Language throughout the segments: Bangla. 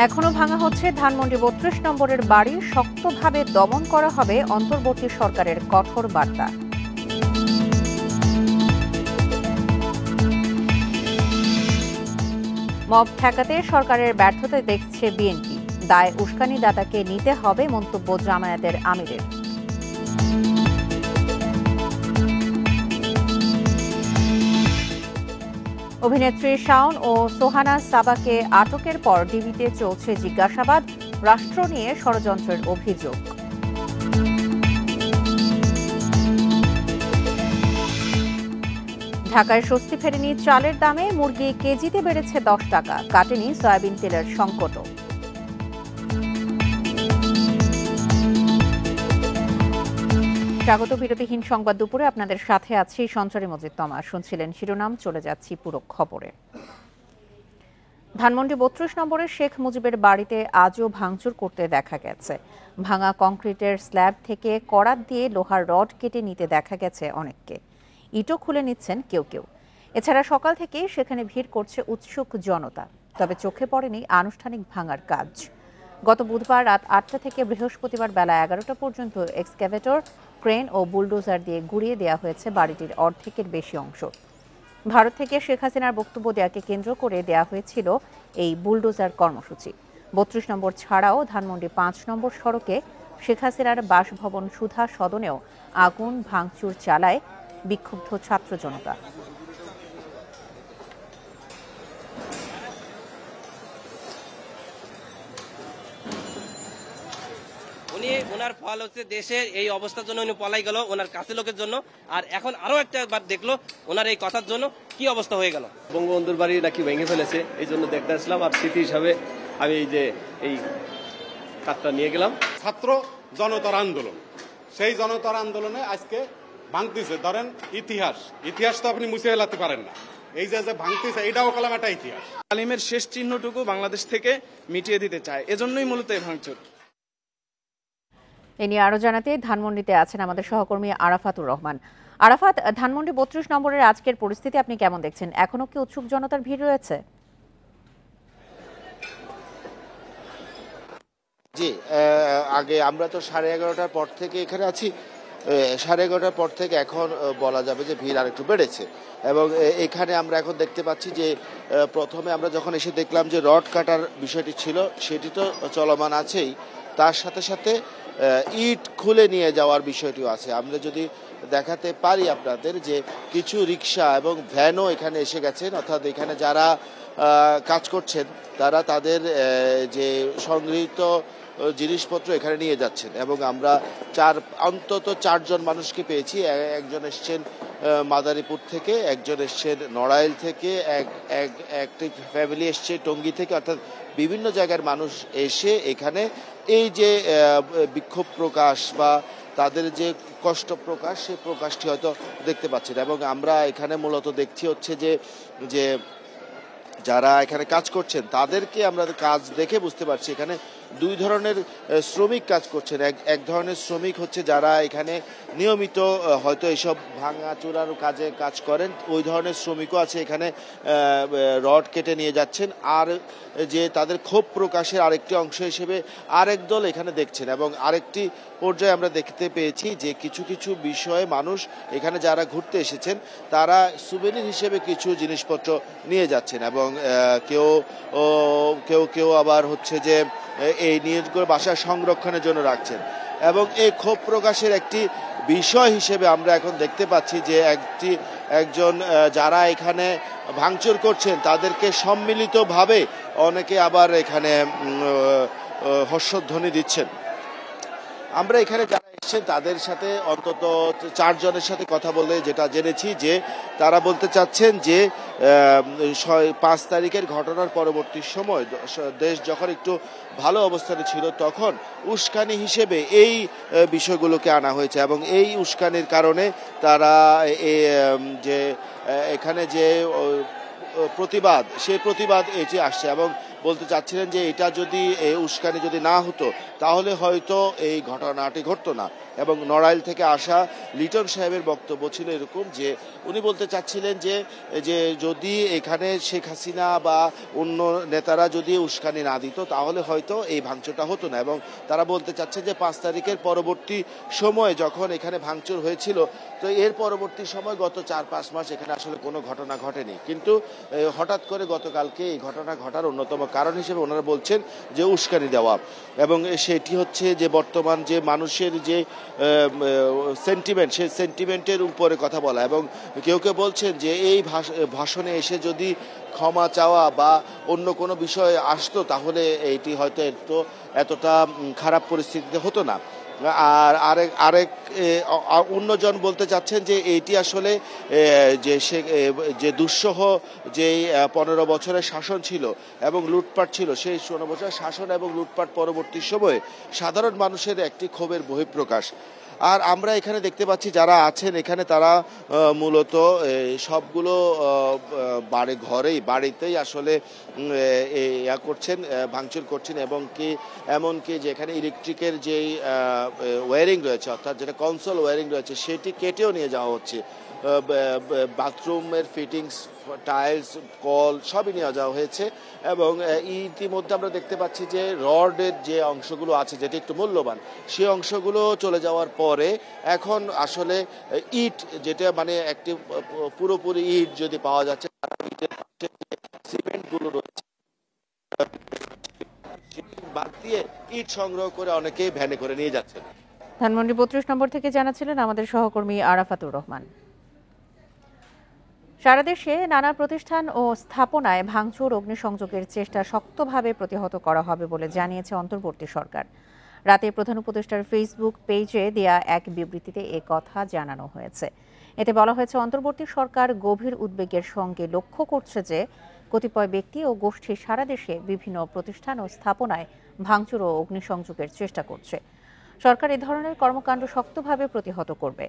এখনো ভাঙা হচ্ছে ধানমন্ডি ৩২ নম্বরের বাড়ি, শক্তভাবে দমন করা হবে অন্তর্বর্তী সরকারের কঠোর বার্তা। মব ঠেকাতে সরকারের ব্যর্থতা দেখছে বিএনপি, দায় উস্কানিদাতাকে নিতে হবে মন্তব্য জামায়াতের আমিরের। অভিনেত্রী শাওন ও সোহানা সাবাকে আটকের পর ডিবিতে চলছে জিজ্ঞাসাবাদ, রাষ্ট্র নিয়ে ষড়যন্ত্রের অভিযোগ। ঢাকায় স্বস্তি ফেরেনি চালের দামে, মুরগি কেজিতে বেড়েছে 10 টাকা, কাটেনি সয়াবিন তেলের সংকটও। স্বাগত বিরতিহীন সংবাদ দুপুরে, আপনাদের সাথে আছি সঞ্চারী মজিদ তমা। শুনছিলেন শিরোনাম, চলে যাচ্ছি পুরো খবরে। ধানমন্ডি ৩২ নম্বরের শেখ মুজিবের বাড়িতে আজও ভাঙচুর করতে দেখা গেছে। ভাঙা কংক্রিটের স্ল্যাব থেকে করাত দিয়ে লোহার রড কেটে নিতে দেখা গেছে অনেককে, ইটও খুলে নিচ্ছেন কেউ কেউ। এছাড়া সকাল থেকেই সেখানে ভিড় করছে উৎসুক জনতা, তবে চোখে পড়েনি আনুষ্ঠানিক ভাঙার কাজ। গত বুধবার রাত ৮টা থেকে বৃহস্পতিবার বেলা ১১টা পর্যন্ত এক্সক্যাভেটর, ক্রেন ও বুলডোজার দিয়ে গুঁড়িয়ে দেওয়া হয়েছে বাড়িটির অর্ধেকের বেশি অংশ। ভারত থেকে শেখ হাসিনার বক্তব্য দেওয়াকে কেন্দ্র করে দেওয়া হয়েছিল এই বুলডোজার কর্মসূচি। ৩২ নম্বর ছাড়াও ধানমন্ডি ৫ নম্বর সড়কে শেখ হাসিনার বাসভবন সুধা সদনেও আগুন ভাঙচুর চালায় বিক্ষুব্ধ ছাত্র জনতা। ওনার ফল হচ্ছে দেশে এই অবস্থার জন্য উনি পলাই গেল ওনার কাছে লোকের জন্য, আর এখন আরো একটা বার দেখলো ওনার এই কথার জন্য কি অবস্থা হয়ে গেল। বঙ্গবন্ধুর বাড়ি নাকি ভেঙে ফেলেছে, এই জন্য দেখতে আসলাম। আর স্মৃতি হিসাবে আমি এই কাঠটা নিয়ে গেলাম। ছাত্র জনতার আন্দোলন, সেই জনতার আন্দোলনে আজকে ভাঙতেছে। ধরেন ইতিহাস তো আপনি মুছে ফেলাতে পারেন না, এই যে ভাঙতেছে এটাও কলাম একটা ইতিহাস। তালিমের শেষ চিহ্নটুকু বাংলাদেশ থেকে মিটিয়ে দিতে চায়, এজন্যই মূলত এই ভাঙচুর। এ নিয়ে আরো জানাতে ধানমন্ডিতে আছেন আমাদের সহকর্মী আরাফাতুর রহমান। আরাফাত, ধানমন্ডি ৩২ নম্বরের আজকের পরিস্থিতি আপনি কেমন দেখছেন? এখনো কি উৎসুক জনতার ভিড় রয়েছে? জি, আগে আমরা তো 11:30টার পর থেকে এখানে আছি। 11:30টার পর থেকে এখন বলা যাবে যে ভিড় আরেকটু বেড়েছে। এবং এখানে আমরা এখন দেখতে পাচ্ছি যে প্রথমে আমরা যখন এসে দেখলাম যে রড কাটার বিষয়টি ছিল, সেটি তো চলমান আছেই, তার সাথে সাথে ইট খুলে নিয়ে যাওয়ার বিষয়টিও আছে। আমরা যদি দেখাতে পারি আপনাদের যে কিছু রিক্সা এবং ভ্যানও এখানে এসে গেছেন, অর্থাৎ এখানে যারা কাজ করছেন তারা তাদের যে সংগৃহীত জিনিসপত্র এখানে নিয়ে যাচ্ছেন। এবং আমরা অন্তত 4 জন মানুষকে পেয়েছি। একজন এসছেন মাদারীপুর থেকে, একজন এসছেন নড়াইল থেকে, একটি ফ্যামিলি এসছে টঙ্গী থেকে, অর্থাৎ বিভিন্ন জায়গার মানুষ এসে এখানে এই যে বিক্ষোভ প্রকাশ বা তাদের যে কষ্ট প্রকাশ, সেই প্রকাশটি হয়তো দেখতে পাচ্ছেন। এবং আমরা এখানে মূলত দেখছি হচ্ছে যে যারা এখানে কাজ করছেন তাদেরকে আমরা কাজ দেখে বুঝতে পারছি এখানে 2 ধরনের শ্রমিক কাজ করছেন। এক ধরনের শ্রমিক হচ্ছে যারা এখানে নিয়মিত হয়তো এইসব ভাঙা চূড়ার কাজ করেন, ওই ধরনের শ্রমিকও আছে এখানে রড কেটে নিয়ে যাচ্ছেন। আর যে তাদের ক্ষোভ প্রকাশের আরেকটি অংশ হিসেবে আরেক দল এখানে দেখছেন। এবং আরেকটি পর্যায়ে আমরা দেখতে পেয়েছি যে কিছু কিছু বিষয়ে মানুষ এখানে যারা ঘুরতে এসেছেন তারা সুভেনির হিসেবে কিছু জিনিসপত্র নিয়ে যাচ্ছেন। এবং কেউ আবার হচ্ছে যে এই নিয়ে বাসায় সংরক্ষণের জন্য রাখছেন। এবং এই ক্ষোভ প্রকাশের একটি বিষয় হিসেবে আমরা এখন দেখতে পাচ্ছি যে একজন যারা এখানে ভাঙচুর করছেন তাদেরকে সম্মিলিতভাবে অনেকে আবার এখানে হর্ষধ্বনি দিচ্ছেন। আমরা এখানে যারা এসেছেন তাদের সাথে অন্তত 4 জনের সাথে কথা বলে যেটা জেনেছি যে তারা বলতে চাচ্ছেন যে 5 তারিখের ঘটনার পরবর্তী সময় দেশ যখন একটু ভালো অবস্থানে ছিল তখন উস্কানি হিসেবে এই বিষয়গুলোকে আনা হয়েছে। এবং এই উস্কানির কারণে তারা যে এখানে যে প্রতিবাদ, সেই প্রতিবাদ এটি আসছে। এবং বলতে চাচ্ছিলেন যে এটা যদি উস্কানি যদি না হতো তাহলে হয়তো এই ঘটনাটি ঘটতো না। এবং নড়াইল থেকে আসা লিটন সাহেবের বক্তব্য ছিল এরকম যে উনি বলতে চাচ্ছিলেন যে যদি এখানে শেখ হাসিনা বা অন্য নেতারা যদি উস্কানি না দিত তাহলে হয়তো এই ভাঙচুরটা হতো না, এবং তারা বলতে চাচ্ছে যে 5 তারিখের পরবর্তী সময় যখন এখানে ভাঙচুর হয়েছিল তো এর পরবর্তী সময় গত 4-5 মাস এখানে আসলে কোনো ঘটনা ঘটেনি, কিন্তু হঠাৎ করে গতকালকে এই ঘটনা ঘটার অন্যতম কারণ হিসেবে ওনারা বলছেন যে উস্কানি দেওয়া, এবং সেটি হচ্ছে যে বর্তমান যে মানুষের যে সেন্টিমেন্ট সেই সেন্টিমেন্টের উপরে কথা বলা, এবং কেউ কেউ বলছেন যে এই ভাষণে এসে যদি ক্ষমা চাওয়া বা অন্য কোনো বিষয় আসতো তাহলে এইটি হয়তো এতটা খারাপ পরিস্থিতিতে হতো না। আর আরেক অন্যজন বলতে চাচ্ছেন যে এইটি আসলে যে দুঃসহ যে 15 বছরের শাসন ছিল এবং লুটপাট ছিল, সেই 16 বছরের শাসন এবং লুটপাট পরবর্তী সময়ে সাধারণ মানুষের একটি ক্ষোভের বহিঃপ্রকাশ। আর আমরা এখানে দেখতে পাচ্ছি যারা আছেন এখানে তারা মূলত সবগুলো বাড়িতেই আসলে করছেন, ভাঙচুর করছেন, এবং এমনকি যেখানে ইলেকট্রিকের যেই ওয়্যারিং রয়েছে অর্থাৎ যেটা কনসোল ওয়্যারিং রয়েছে সেটি কেটেও নিয়ে যাওয়া হচ্ছে। বাথরুমের ফিটিংস, টাইলস, কল সবই নিয়ে যাওয়া হয়েছে, এবং ইতিমধ্যে আমরা দেখতে পাচ্ছি যে রডের যে অংশগুলো আছে যেটি একটু মূল্যবান সেই অংশগুলো চলে যাওয়ার পরে এখন আসলে ইট, যেটা মানে একটি পুরোপুরি ইট যদি পাওয়া যাচ্ছে, সিমেন্টগুলো রয়েছে বাদ দিয়ে ইট সংগ্রহ করে অনেকেই ভ্যানে করে নিয়ে যাচ্ছেন। ধানমন্ডি 32 নম্বর থেকে জানাচ্ছিলেন আমাদের সহকর্মী আরাফাতুর রহমান। সারা দেশে নানা প্রতিষ্ঠান ও স্থাপনায় ভাঙচুর অগ্নিসংযোগের চেষ্টা শক্তভাবে প্রতিহত করা হবে বলে জানিয়েছে অন্তর্বর্তী সরকার। রাতে প্রধান উপদেষ্টার ফেসবুক পেজে দেয়া এক বিবৃতিতে এ কথা জানানো হয়েছে। এতে বলা হয়েছে, অন্তর্বর্তী সরকার গভীর উদ্বেগের সঙ্গে লক্ষ্য করছে যে কতিপয় ব্যক্তি ও গোষ্ঠী সারা দেশে বিভিন্ন প্রতিষ্ঠান ও স্থাপনায় ভাঙচুর ও অগ্নিসংযোগের চেষ্টা করছে। সরকার এ ধরনের কর্মকাণ্ড শক্তভাবে প্রতিহত করবে।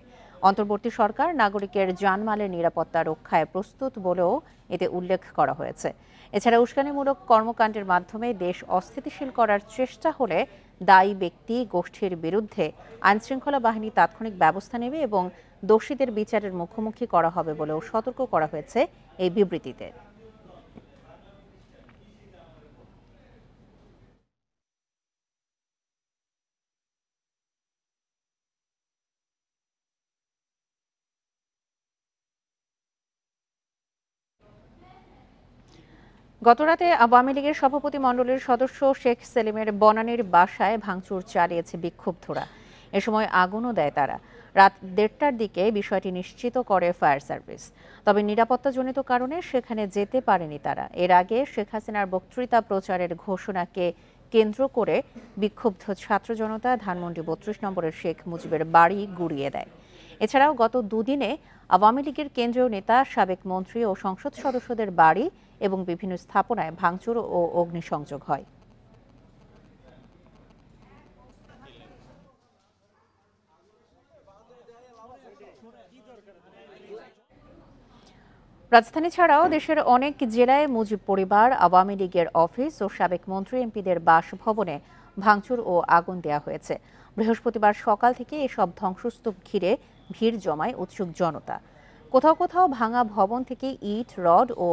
অন্তর্বর্তী সরকার নাগরিকের জানমালের নিরাপত্তা রক্ষায় প্রস্তুত বলেও এতে উল্লেখ করা হয়েছে। এছাড়া উস্কানিমূলক কর্মকাণ্ডের মাধ্যমে দেশ অস্থিতিশীল করার চেষ্টা হলে দায়ী ব্যক্তি গোষ্ঠীর বিরুদ্ধে আইনশৃঙ্খলা বাহিনী তাৎক্ষণিক ব্যবস্থা নেবে এবং দোষীদের বিচারের মুখোমুখি করা হবে বলেও সতর্ক করা হয়েছে এই বিবৃতিতে। গতরাতে আওয়ামী লীগের সভাপতি মণ্ডলীর সদস্য শেখ সেলিমের বনানীর বাসায় ভাঙচুর চালিয়েছে বিক্ষুব্ধরা। এ সময় আগুনও দেয় তারা। রাত 1:30টার দিকে বিষয়টি নিশ্চিত করে ফায়ার সার্ভিস। তবে নিরাপত্তাজনিত কারণে সেখানে যেতে পারেনি তারা। এর আগে শেখ হাসিনার বক্তৃতা প্রচারের ঘোষণাকে কেন্দ্র করে বিক্ষুব্ধ ছাত্র জনতা ধানমন্ডি 32 নম্বরের শেখ মুজিবের বাড়ি গুঁড়িয়ে দেয়। এছাড়াও গত দুদিনে আওয়ামী লীগের কেন্দ্রীয় নেতা, সাবেক মন্ত্রী ও সংসদ সদস্যদের বাড়ি এবং বিভিন্ন স্থাপনায় ভাঙচুর ও অগ্নিসংযোগ হয়। রাজধানী ছাড়াও দেশের অনেক জেলায় মুজিব পরিবার, আওয়ামী লীগের অফিস ও সাবেক মন্ত্রী এমপিদের বাসভবনে ভাঙচুর ও আগুন দেওয়া হয়েছে। বৃহস্পতিবার সকাল থেকে এসব ধ্বংসস্তূপ ঘিরে ভিড় জমায় উৎসুক জনতা। কোথাও কোথাও ভাঙা ভবন থেকে ইট, রড ও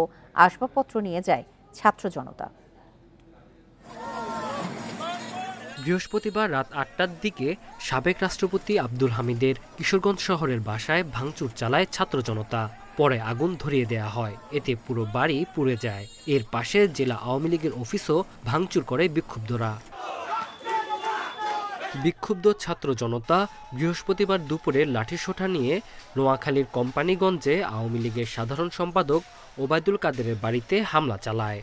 আসবাবপত্র নিয়ে যায় ছাত্র জনতা। বৃহস্পতিবার রাত 8টার দিকে সাবেক রাষ্ট্রপতি আব্দুল হামিদের কিশোরগঞ্জ শহরের বাসায় ভাঙচুর চালায় ছাত্র জনতা। পরে আগুন ধরিয়ে দেয়া হয়, এতে পুরো বাড়ি পুড়ে যায়। এর পাশে জেলা আওয়ামী লীগের অফিসও ভাঙচুর করে বিক্ষুব্ধরা। বিক্ষুব্ধ ছাত্র জনতা বৃহস্পতিবার দুপুরে লাঠিসোঁটা নিয়ে নোয়াখালীর কোম্পানিগঞ্জে আওয়ামী লীগের সাধারণ সম্পাদক ওবায়দুল কাদেরের বাড়িতে হামলা চালায়।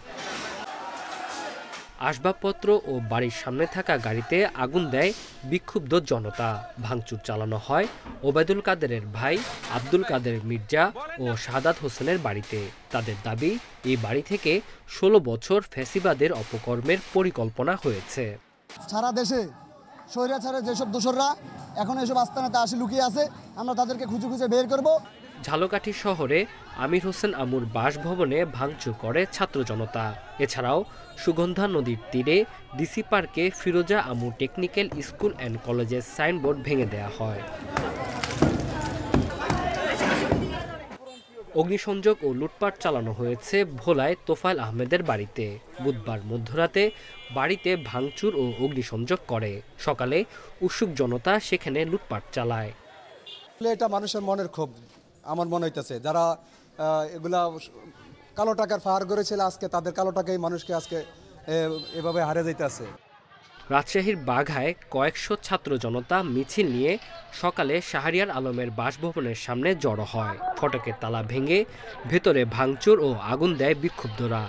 আসবাবপত্র ও বাড়ির সামনে থাকা গাড়িতে আগুন দেয় বিক্ষুব্ধ জনতা। ভাঙচুর চালানো হয় ওবায়দুল কাদেরের ভাই আব্দুল কাদের মির্জা ও শাহাদাত হোসেনের বাড়িতে। তাদের দাবি, এই বাড়ি থেকে 16 বছর ফ্যাসিবাদের অপকর্মের পরিকল্পনা হয়েছে। সারা দেশে স্বৈরাচারের যেসব দোসররা এখন এসব আস্তানাতে আসে লুকিয়ে আছে, আমরা তাদেরকে খুঁজে খুঁজে বের করব। ঝালকাঠি শহরে আমির হোসেন আমুর বাসভবনে ভাঙচুর করে ছাত্র জনতা। এছাড়াও সুগন্ধা নদীর তীরে ডিসি পার্কে ফিরোজা আমু টেকনিক্যাল স্কুল অ্যান্ড কলেজের সাইনবোর্ড ভেঙে দেওয়া হয়। অগ্নিসংযোগ ও লুটপাট চালানো হয়েছে ভোলায় তোফায়েল আহমেদের বাড়িতে। বুধবার মধ্যরাতে বাড়িতে ভাঙচুর ও অগ্নিসংযোগ করে। সকালে উৎসুক জনতা সেখানে লুটপাট চালায়। এটা মানুষের মনের ক্ষোভ আমার মনে হইতেছে, যারা এগুলা কালো টাকার ফাহার করেছিল আজকে তাদের কালো টাকাই মানুষকে আজকে এভাবে হারে যাইতেছে। রাজশাহীর বাঘায় কয়েকশো ছাত্র জনতা মিছিল নিয়ে সকালে শাহরিয়ার আলমের বাসভবনের সামনে জড়ো হয়। ফটকের তালা ভেঙে ভেতরে ভাঙচুর ও আগুন দেয় বিক্ষুব্ধরা।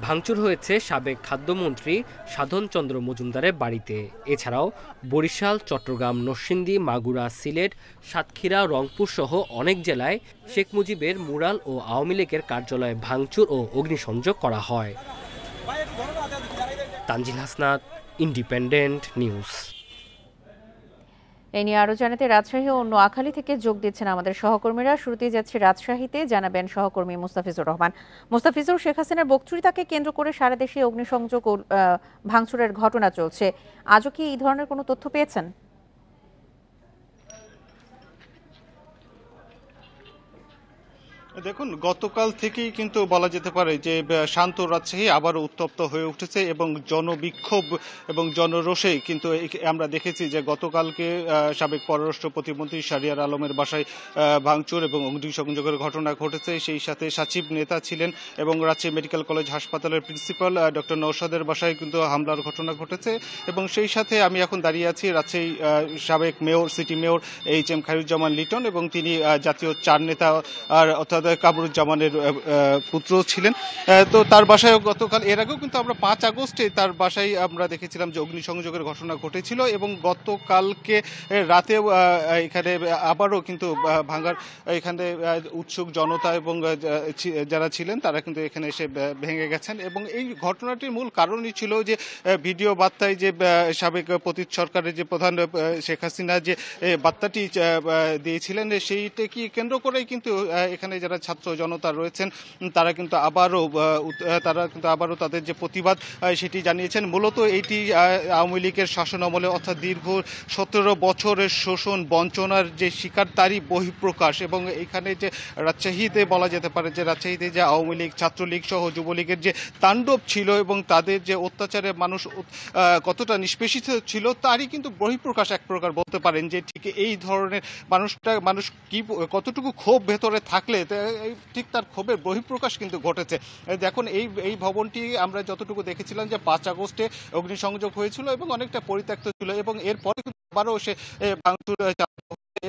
ভাঙচুর হয়েছে সাবেক খাদ্যমন্ত্রী সাধন চন্দ্র মজুমদারের বাড়িতে। এছাড়াও বরিশাল, চট্টগ্রাম, নরসিংদী, মাগুরা, সিলেট, সাতক্ষীরা, রংপুর সহ অনেক জেলায় শেখ মুজিবের মুরাল ও আওয়ামী লীগের কার্যালয়ে ভাঙচুর ও অগ্নিসংযোগ করা হয়। Tanzil Hasnat, independent news. এই নিয়ে আরো জানাতে রাজশাহী ও নোয়াখালী থেকে যোগ দিচ্ছেন আমাদের সহকর্মীরা। শুরুতেই যাচ্ছে রাজশাহীতে, জানাবেন সহকর্মী মুস্তাফিজুর রহমান। মুস্তাফিজুর, শেখ হাসিনার বক্তৃতাকে কেন্দ্র করে সারা দেশে অগ্নিসংযোগ ও ভাঙচুরের ঘটনা চলছে। আজও কি এই ধরনের কোনো তথ্য পেয়েছেন? দেখুন, গতকাল থেকেই কিন্তু বলা যেতে পারে যে শান্ত রাজশাহী আবার উত্তপ্ত হয়ে উঠেছে এবং জনবিক্ষোভ এবং জনরোষে কিন্তু আমরা দেখেছি যে গতকালকে সাবেক পররাষ্ট্র প্রতিমন্ত্রী শাহরিয়ার আলমের বাসায় ভাঙচুর এবং অগ্নিসংযোগের ঘটনা ঘটেছে। সেই সাথে সচিব নেতা ছিলেন এবং রাজশাহী মেডিকেল কলেজ হাসপাতালের প্রিন্সিপাল ডক্টর নওশাদের বাসায় কিন্তু হামলার ঘটনা ঘটেছে। এবং সেই সাথে আমি এখন দাঁড়িয়ে আছি রাজশাহী সাবেক mayor, city mayor HM Khairuzzaman Liton, এবং তিনি জাতীয় চার নেতা আর অর্থাৎ কামরুজ্জামানের পুত্র ছিলেন। তো তার বাসায় গতকাল, এর আগেও কিন্তু আমরা 5 আগস্টে তার বাসায় আমরা দেখেছিলাম যে অগ্নিসংযোগের ঘটনা ঘটেছিল এবং গতকালকে রাতেও এখানে আবারও কিন্তু ভাঙার এখানে উৎসুক জনতা এবং যারা ছিলেন তারা কিন্তু এখানে এসে ভেঙে গেছেন। এবং এই ঘটনাটির মূল কারণই ছিল যে ভিডিও বার্তায় যে সাবেক পতিত সরকারের যে প্রধান শেখ হাসিনা যে বার্তাটি দিয়েছিলেন, সেইটাকে কেন্দ্র করেই কিন্তু এখানে যারা ছাত্র জনতা রয়েছেন তারা কিন্তু আবারও তাদের যে প্রতিবাদ সেটি জানিয়েছেন। মূলত এটি আওয়ামী লীগের শাসন আমলে অর্থাৎ দীর্ঘ 17 বছরের শোষণ বঞ্চনার যে শিকার তারই বহিঃপ্রকাশ। এবং এখানে যে রাজশাহীতে বলা যেতে পারে যে রাজশাহীতে যে আওয়ামী লীগ, ছাত্রলীগ সহ যুবলীগের যে তাণ্ডব ছিল এবং তাদের যে অত্যাচারে মানুষ কতটা নিষ্পেষিত ছিল তারই কিন্তু বহিঃপ্রকাশ এক প্রকার বলতে পারেন। যে ঠিক এই ধরনের মানুষ কি কতটুকু ক্ষোভ ভেতরে থাকলে ঠিক তার ক্ষোভের বহিঃপ্রকাশ কিন্তু ঘটেছে। দেখুন, এই ভবনটি আমরা যতটুকু দেখেছিলাম যে 5 আগস্টে অগ্নিসংযোগ হয়েছিল এবং অনেকটা পরিত্যক্ত ছিল এবং এরপরে আবারও সে ভাঙচুর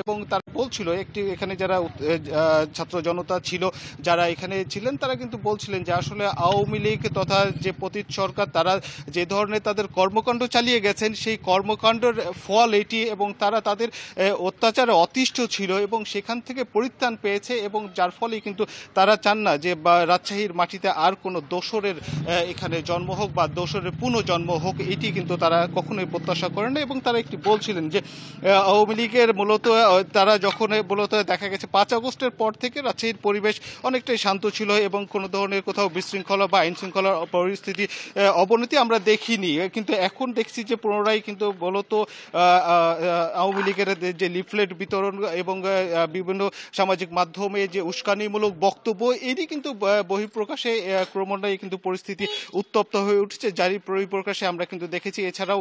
এবং তারা বলছিল এখানে যারা ছাত্র জনতা ছিল যারা এখানে ছিলেন তারা কিন্তু বলছিলেন যে আসলে আওয়ামী লীগ তথা যে পতিত সরকার তারা যে ধরনের তাদের কর্মকাণ্ড চালিয়ে গেছেন সেই কর্মকাণ্ডের ফল এটি এবং তারা তাদের অত্যাচারে অতিষ্ঠ ছিল এবং সেখান থেকে পরিত্রাণ পেয়েছে এবং যার ফলে কিন্তু তারা চান না যে রাজশাহীর মাটিতে আর কোনো দোসরের এখানে জন্ম হোক বা দোসরের পুনর্জন্ম হোক, এটি কিন্তু তারা কখনোই প্রত্যাশা করেন না। এবং তারা একটি বলছিলেন যে আওয়ামী লীগের মূলত তারা যখন মূলত দেখা গেছে 5 আগস্টের পর থেকে রাজশাহীর পরিবেশ অনেকটাই শান্ত ছিল এবং কোনো ধরনের কোথাও বিশৃঙ্খলা বা আইন শৃঙ্খলার পরিস্থিতি অবনতি আমরা দেখিনি। কিন্তু এখন দেখছি যে পুনরায় কিন্তু মূলত আওয়ামী লীগের যে লিফলেট বিতরণ এবং বিভিন্ন সামাজিক মাধ্যমে যে উস্কানিমূলক বক্তব্য এরই কিন্তু বহিঃপ্রকাশে ক্রমান্বয়ে কিন্তু পরিস্থিতি উত্তপ্ত হয়ে উঠছে, যারই বহিঃপ্রকাশে আমরা কিন্তু দেখেছি। এছাড়াও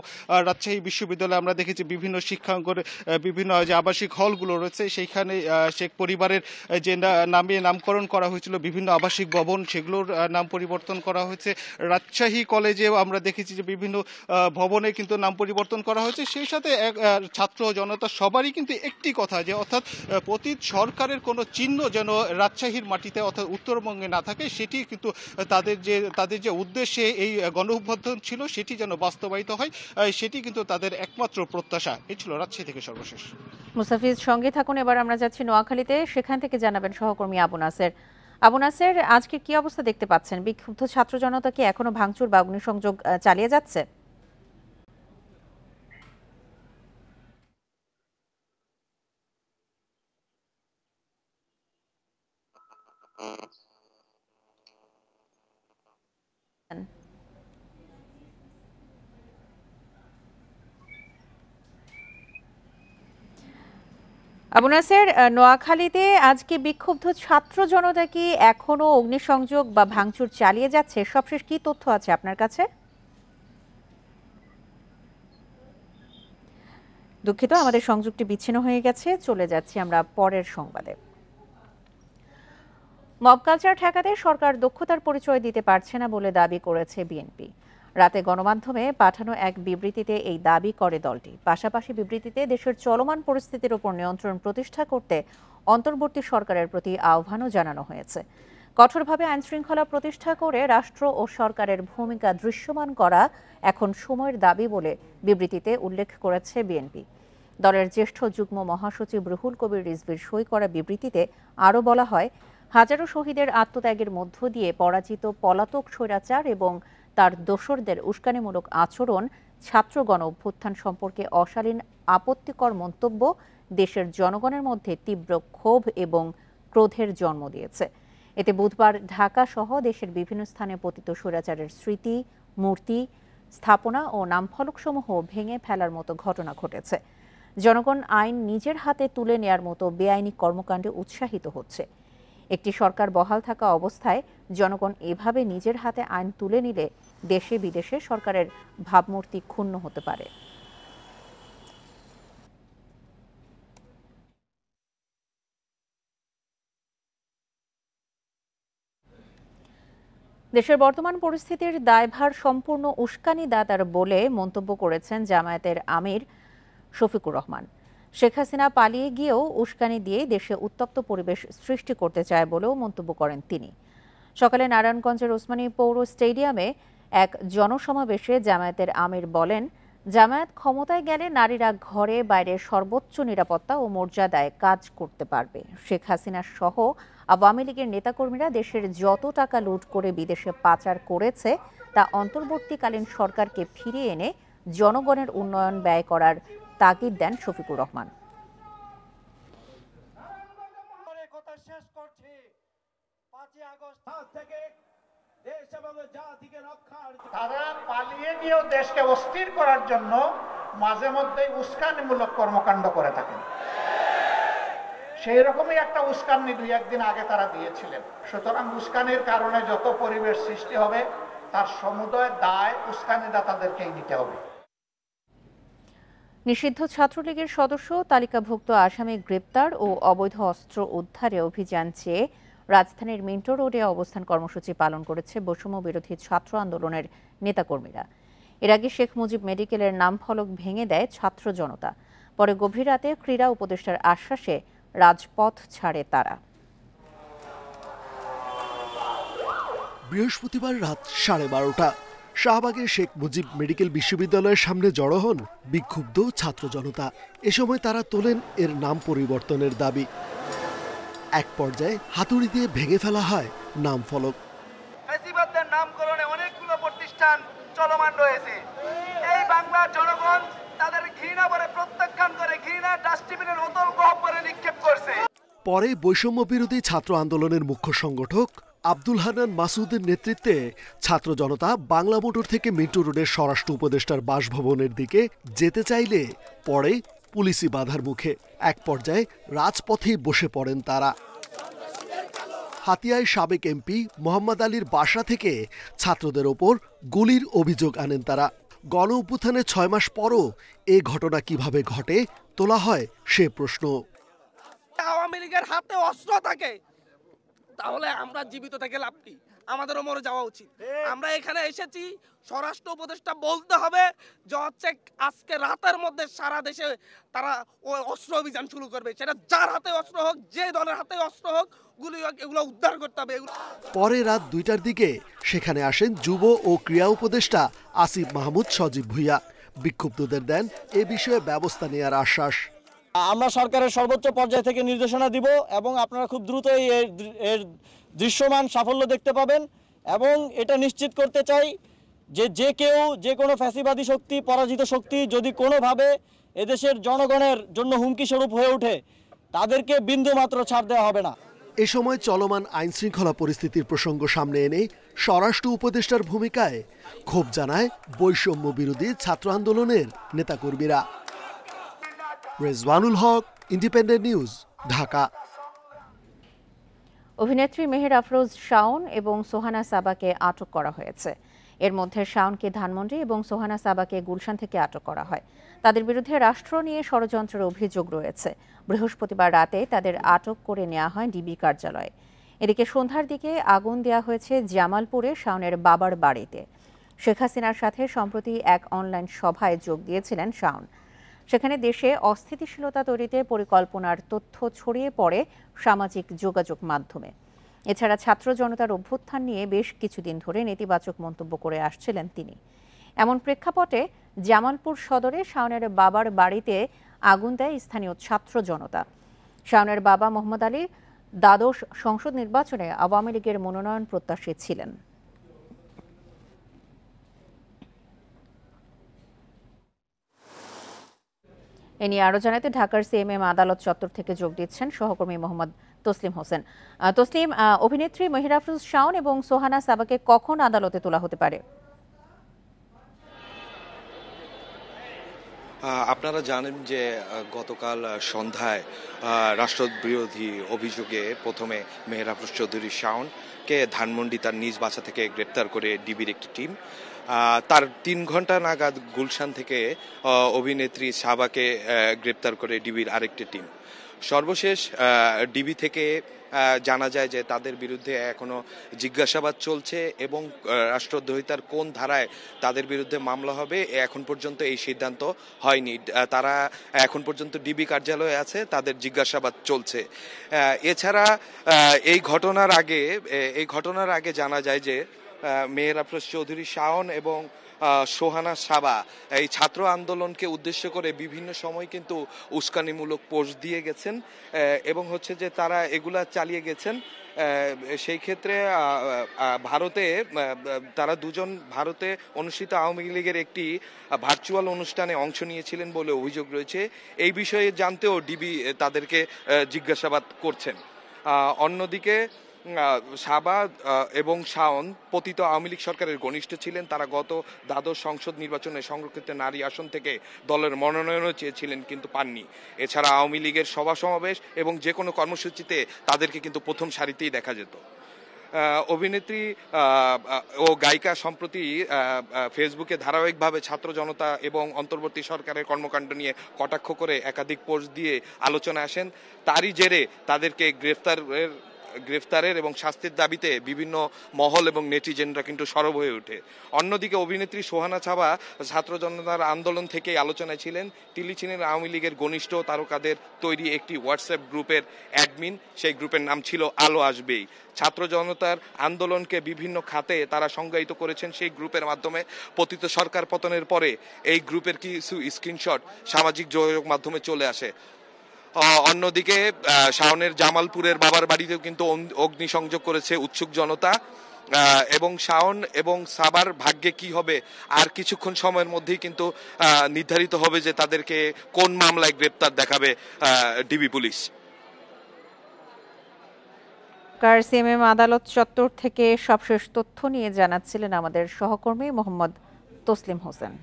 রাজশাহী বিশ্ববিদ্যালয়ে আমরা দেখেছি বিভিন্ন শিক্ষাঙ্গনে বিভিন্ন যে আবাসিক হলগুলো রয়েছে সেইখানে শেখ পরিবারের যে নামে নামকরণ করা হয়েছিল বিভিন্ন আবাসিক ভবন সেগুলোর নাম পরিবর্তন করা হয়েছে। রাজশাহী কলেজেও আমরা দেখেছি যে বিভিন্ন ভবনে কিন্তু নাম পরিবর্তন করা হয়েছে। সেই সাথে ছাত্র জনতা সবারই কিন্তু একটি কথা যে অর্থাৎ পতিত সরকারের কোনো চিহ্ন যেন রাজশাহীর মাটিতে অর্থাৎ উত্তরবঙ্গে না থাকে, সেটি কিন্তু তাদের যে উদ্দেশ্যে এই গণঅভ্যুত্থান ছিল সেটি যেন বাস্তবায়িত হয়, সেটি কিন্তু তাদের একমাত্র প্রত্যাশা। এই ছিল রাজশাহী থেকে সর্বশেষ। মুস্তাফিজ, সঙ্গে থাকুন। এবার আমরা যাচ্ছি নোয়াখালীতে, সেখান থেকে জানাবেন সহকর্মী আবু নাসের। আবু নাসের, আজকে কি অবস্থা দেখতে পাচ্ছেন? বিক্ষুব্ধ ছাত্র জনতা কি এখনো ভাঙচুর বা অগ্নিসংযোগ চালিয়ে যাচ্ছে? আবু নাসের, নোয়াখালীতে আজকে বিক্ষুব্ধ ছাত্র জনতা কি এখনো অগ্নিসংযোগ বা ভাঙচুর চালিয়ে যাচ্ছে? সবশেষ কি তথ্য আছে আপনার কাছে? দুঃখিত, আমাদের সংযোগটি বিচ্ছিন্ন হয়ে গেছে। চলে যাচ্ছি আমরা পরের সংবাদে। মব কালচার ঠেকাতে সরকার দক্ষতার পরিচয় দিতে পারছে না বলে দাবি করেছে বিএনপি। রাতে গণমাধ্যমে পাঠানো এক বিবৃতিতে এই দাবি করে দলটি। পাশাপাশি বিবৃতিতে দেশের চলমান পরিস্থিতির উপর নিয়ন্ত্রণ প্রতিষ্ঠা করতে অন্তর্বর্তী সরকারের প্রতি আহ্বানও জানানো হয়েছে। কঠোরভাবে আইনশৃঙ্খলা প্রতিষ্ঠা করে রাষ্ট্র ও সরকারের ভূমিকা দৃশ্যমান করা এখন সময়ের দাবি বলে বিবৃতিতে উল্লেখ করেছে বিএনপি। দলের জ্যেষ্ঠ যুগ্ম মহাসচিব রুহুল কবির রিজভীর সই করা বিবৃতিতে আরও বলা হয়, হাজারো শহীদের আত্মত্যাগের মধ্য দিয়ে পরাজিত পলাতক স্বৈরাচার এবং তার দোসরদের উস্কানিমূলক আচরণ, ছাত্র গণ অভ্যুত্থান সম্পর্কে অশালীন আপত্তিকর মন্তব্য দেশের জনগণের মধ্যে তীব্র ক্ষোভ এবং ক্রোধের জন্ম দিয়েছে। এতে বুধবার ঢাকা সহ দেশের বিভিন্ন স্থানে পতিত স্বৈরাচারের স্মৃতি, মূর্তি, স্থাপনা ও নামফলকসমূহ ভেঙে ফেলার মতো ঘটনা ঘটেছে। জনগণ আইন নিজের হাতে তুলে নেয়ার মতো বেআইনি কর্মকাণ্ডে উৎসাহিত হচ্ছে। একটি সরকার বহাল থাকা অবস্থায় জনগণ এভাবে নিজের হাতে আইন তুলে নিলে দেশে বিদেশে সরকারের ভাবমূর্তি ক্ষুণ্ণ হতে পারে। দেশের বর্তমান পরিস্থিতির দায়ভার সম্পূর্ণ উস্কানিদাতার বলে মন্তব্য করেছেন জামায়াতের আমির শফিকুর রহমান। শেখ হাসিনা পালিয়ে গিয়েও উস্কানি দিয়ে দেশে উত্তপ্ত পরিবেশ সৃষ্টি করতে চায় বলেও মন্তব্য করেন তিনি। সকালে নারায়ণগঞ্জের ওসমানী পৌর স্টেডিয়ামে এক জনসমাবেশে জামায়াতের আমির বলেন, জামায়াত ক্ষমতায় গেলে নারীরা ঘরে বাইরে সর্বোচ্চ নিরাপত্তা ও মর্যাদায় কাজ করতে পারবে। শেখ হাসিনা সহ আওয়ামী লীগের নেতাকর্মীরা দেশের যত টাকা লুট করে বিদেশে পাচার করেছে তা অন্তর্বর্তীকালীন সরকারকে ফিরিয়ে এনে জনগণের উন্নয়ন ব্যয় করার তাগিদ দেন শফিকুর রহমান। তারা পালিয়ে গিয়েও দেশকে অস্থির করার জন্য মাঝে মধ্যে উস্কানিমূলক কর্মকাণ্ড করে থাকেন। সেই রকমই একটা উস্কানি 2-1 দিন আগে তারা দিয়েছিলেন। সুতরাং উস্কানির কারণে যত পরিবেশ সৃষ্টি হবে তার সমুদয় দায় উস্কানিদাতাদেরকেই নিতে হবে। নিষিদ্ধ ছাত্রলীগের সদস্য তালিকাভুক্ত আসামি গ্রেপ্তার ও অবৈধ অস্ত্র উদ্ধারে অভিযান চেয়ে রাজধানীর মিন্টো রোডে অবস্থান কর্মসূচি পালন করেছে বৈষম্য বিরোধী ছাত্র আন্দোলনের নেতাকর্মীরা। এর আগে শেখ মুজিব মেডিকেলের নামফলক ভেঙে দেয় ছাত্র জনতা। পরে গভীর রাতে ক্রীড়া উপদেষ্টার আশ্বাসে রাজপথ ছাড়ে তারা। বৃহস্পতিবার রাত 12:30 শাহবাগের শেখ মুজিব মেডিকেল বিশ্ববিদ্যালয়ের সামনে জড়ো হন বিক্ষুব্ধ ছাত্র জনতা। এ সময় তারা তোলেন এর নাম পরিবর্তনের দাবি। এক পর্যায়ে হাতুড়ি দিয়ে ভেঙে ফেলা হয় নাম ফলক। ফ্যাসিবাদদের নামকরণে অনেকগুলো প্রতিষ্ঠান চলমান রয়েছে। এই বাংলার জনগণ তাদের ঘৃণা ভরে প্রত্যাখ্যান করে ঘৃণা ডাস্টবিনের অতল গহ্বরে নিক্ষেপ করছে। পরে বৈষম্য বিরোধী ছাত্র আন্দোলনের মুখ্য সংগঠক আব্দুল হান্নান মাসুদের নেতৃত্বে ছাত্র জনতা বাংলা মোটর থেকে মিন্টো রোডের স্বরাষ্ট্র উপদেষ্টার বাসভবনের দিকে যেতে চাইলে পরে পুলিশি বাধার মুখে এক পর্যায়ে রাজপথেই বসে পড়েন তারা। হাতিয়ায় সাবেক এমপি মোহাম্মদ আলীর বাসা থেকে ছাত্রদের ওপর গুলির অভিযোগ আনেন তারা। গণ অভ্যুত্থানে 6 মাস পরও এ ঘটনা কিভাবে ঘটে তোলা হয় সে প্রশ্ন। আওয়ামী লীগের হাতে অস্ত্র থাকে তাহলে আমরা জীবিত থেকে লাভ কি? আমাদেরও মরে যাওয়া উচিত। আমরা এখানে এসেছি স্বরাষ্ট্র উপদেষ্টা বলতে হবে যে হচ্ছে আজকে রাতের মধ্যে সারা দেশে তারা অস্ত্র অভিযান শুরু করবে। সেটা যার হাতে অস্ত্র হোক, যে দলের হাতে অস্ত্র হোক, এগুলো উদ্ধার করতে হবে। পরে রাত 2টার দিকে সেখানে আসেন যুব ও ক্রীড়া উপদেষ্টা আসিফ মাহমুদ সজীব ভুইয়া। বিক্ষুব্ধদের দেন এ বিষয়ে ব্যবস্থা নেওয়ার আশ্বাস। আমরা সরকারের সর্বোচ্চ পর্যায় থেকে নির্দেশনা দিব এবং আপনারা খুব দ্রুতই এর দৃশ্যমান সাফল্য দেখতে পাবেন। এবং এটা নিশ্চিত করতে চাই যে কেউ, যে কোনো ফ্যাসিবাদী শক্তি, পরাজিত শক্তি যদি কোনোভাবে এদেশের জনগণের জন্য হুমকি স্বরূপ হয়ে ওঠে, তাদেরকে বিন্দুমাত্র ছাড় দেওয়া হবে না। এ সময় চলমান আইন শৃঙ্খলা পরিস্থিতির প্রসঙ্গ সামনে এনে স্বরাষ্ট্র উপদেষ্টার ভূমিকায় ক্ষোভ জানায় বৈষম্য বিরোধী ছাত্র আন্দোলনের নেতাকর্মীরা। রেজওয়ানুল হক, ইন্ডিপেন্ডেন্ট নিউজ, ঢাকা। অভিনেত্রী মেহের আফরোজ শাওন এবং সোহানা সাবাকে আটক করা হয়েছে। এর মধ্যে শাওনকে ধানমন্ডি এবং সোহানা সাবাকে গুলশান থেকে আটক করা হয়। তাদের বিরুদ্ধে রাষ্ট্র নিয়ে ষড়যন্ত্রের অভিযোগ রয়েছে। বৃহস্পতিবার রাতে তাদের আটক করে নেওয়া হয় ডিবি কার্যালয়ে। এদিকে সন্ধ্যার দিকে আগুন দেওয়া হয়েছে জামালপুরে শাওনের বাবার বাড়িতে। শেখ হাসিনার সাথে সম্প্রতি এক অনলাইন সভায় যোগ দিয়েছিলেন শাওন। সেখানে দেশে অস্থিতিশীলতা তৈরিতে পরিকল্পনার তথ্য ছড়িয়ে পড়ে সামাজিক যোগাযোগ মাধ্যমে। এছাড়া ছাত্র জনতার অভ্যুত্থান নিয়ে বেশ কিছুদিন ধরে নেতিবাচক মন্তব্য করে আসছিলেন তিনি। এমন প্রেক্ষাপটে জামালপুর সদরে শাওনের বাবার বাড়িতে আগুন দেয় স্থানীয় ছাত্র জনতা। শাওনের বাবা মোহাম্মদ আলী দ্বাদশ সংসদ নির্বাচনে আওয়ামী লীগের মনোনয়ন প্রত্যাশী ছিলেন। এ নিয়ে আরো জানাতে ঢাকার সিএমএম আদালত চত্বর থেকে যোগ দিচ্ছেন সহকর্মী মোহাম্মদ তসলিম হোসেন। তসলিম, অভিনেত্রী মেহের আফরোজ শাওন এবং সোহানা সাবাকে কখন আদালতে তোলা হতে পারে? আপনারা জানেন যে গতকাল সন্ধ্যায় রাষ্ট্রবিরোধী অভিযোগে প্রথমে মেহের আফরোজ চৌধুরী শাওনকে ধানমন্ডি তার নিজ বাসা থেকে গ্রেপ্তার করে ডিবির একটি টিম, তার 3 ঘন্টা নাগাদ গুলশান থেকে অভিনেত্রী সাবাকে গ্রেপ্তার করে ডিবির আরেকটি টিম। সর্বশেষ ডিবি থেকে জানা যায় যে তাদের বিরুদ্ধে এখনো জিজ্ঞাসাবাদ চলছে এবং রাষ্ট্রদ্রোহিতার কোন ধারায় তাদের বিরুদ্ধে মামলা হবে এখন পর্যন্ত এই সিদ্ধান্ত হয়নি। তারা এখন পর্যন্ত ডিবি কার্যালয়ে আছে, তাদের জিজ্ঞাসাবাদ চলছে। এছাড়া এই ঘটনার আগে জানা যায় যে মেহের আফরোজ চৌধুরী শাওন এবং সোহানা সাবা এই ছাত্র আন্দোলনকে উদ্দেশ্য করে বিভিন্ন সময় কিন্তু উস্কানিমূলক পোস্ট দিয়ে গেছেন এবং হচ্ছে যে তারা এগুলা চালিয়ে গেছেন। সেই ক্ষেত্রে তারা দুজন ভারতে অনুষ্ঠিত আওয়ামী লীগের একটি ভার্চুয়াল অনুষ্ঠানে অংশ নিয়েছিলেন বলে অভিযোগ রয়েছে। এই বিষয়ে জানতেও ডিবি তাদেরকে জিজ্ঞাসাবাদ করছেন। অন্যদিকে সাবা এবং শাওন পতিত আওয়ামী লীগ সরকারের ঘনিষ্ঠ ছিলেন। তারা গত দ্বাদশ সংসদ নির্বাচনে সংরক্ষিত নারী আসন থেকে দলের মনোনয়নও চেয়েছিলেন কিন্তু পাননি। এছাড়া আওয়ামী লীগের সভা সমাবেশ এবং যে কোনো কর্মসূচিতে তাদেরকে কিন্তু প্রথম সারিতেই দেখা যেত। অভিনেত্রী ও গায়িকা সম্প্রতি ফেসবুকে ধারাবাহিকভাবে ছাত্র জনতা এবং অন্তর্বর্তী সরকারের কর্মকাণ্ড নিয়ে কটাক্ষ করে একাধিক পোস্ট দিয়ে আলোচনায় আসেন। তারই জেরে তাদেরকে গ্রেফতারের এবং শাস্তির দাবিতে বিভিন্ন মহল এবং নেটিজেনরা কিন্তু সরব হয়ে ওঠে। অন্যদিকে অভিনেত্রী সোহানা সাবা ছাত্র জনতার আন্দোলন থেকেই আলোচনায় ছিলেন। তিনি ছিলেন আওয়ামী লীগের ঘনিষ্ঠ তারকাদের তৈরি একটি হোয়াটসঅ্যাপ গ্রুপের অ্যাডমিন। সেই গ্রুপের নাম ছিল আলো আসবেই। ছাত্র জনতার আন্দোলনকে বিভিন্ন খাতে তারা সংজ্ঞায়িত করেছেন সেই গ্রুপের মাধ্যমে। পতিত সরকার পতনের পরে এই গ্রুপের কিছু স্ক্রিনশট সামাজিক যোগাযোগ মাধ্যমে চলে আসে। অন্যদিকে শাওনের জামালপুরের বাবার বাড়িতেও কিন্তু অগ্নিসংযোগ করেছে উৎসুক জনতা এবং শাওন এবং সাবার ভাগ্যে কি হবে আর কিছুক্ষণ সময়ের মধ্যেই কিন্তু নির্ধারিত হবে যে তাদেরকে কোন মামলায় গ্রেপ্তার দেখাবে ডিবি পুলিশ। সিএমএম আদালত চত্বর থেকে সবশেষ তথ্য নিয়ে জানাচ্ছিলেন আমাদের সহকর্মী মোহাম্মদ তসলিম হোসেন।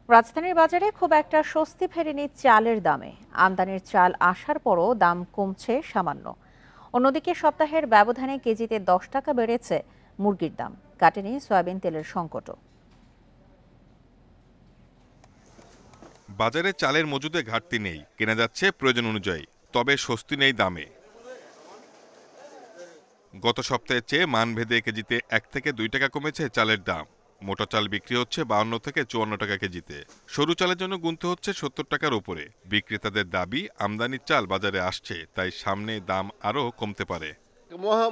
রাজধানীর বাজারে খুব একটা স্বস্তি ফেরেনি চালের দামে। আমদানির চাল আসার পরও দাম কমছে সামান্য। অন্যদিকে সপ্তাহের ব্যবধানে কেজিতে 10 টাকা বেড়েছে মুরগির দাম। কাটেনি সয়াবিন তেলের সংকটও। বাজারে চালের মজুদে ঘাটতি নেই, কেনা যাচ্ছে প্রয়োজন অনুযায়ী, তবে স্বস্তি নেই দামে। গত সপ্তাহের চেয়ে মানভেদে কেজিতে 1 থেকে 2 টাকা কমেছে চালের দাম। মোটা চাল বিক্রি হচ্ছে 52 থেকে 54 টাকা কেজিতে। সরু চালের জন্য গুনতে হচ্ছে 70 টাকার উপরে। বিক্রেতাদের দাবি, আমদানির চাল বাজারে আসছে, তাই সামনে দাম আরো কমতে পারে। মহা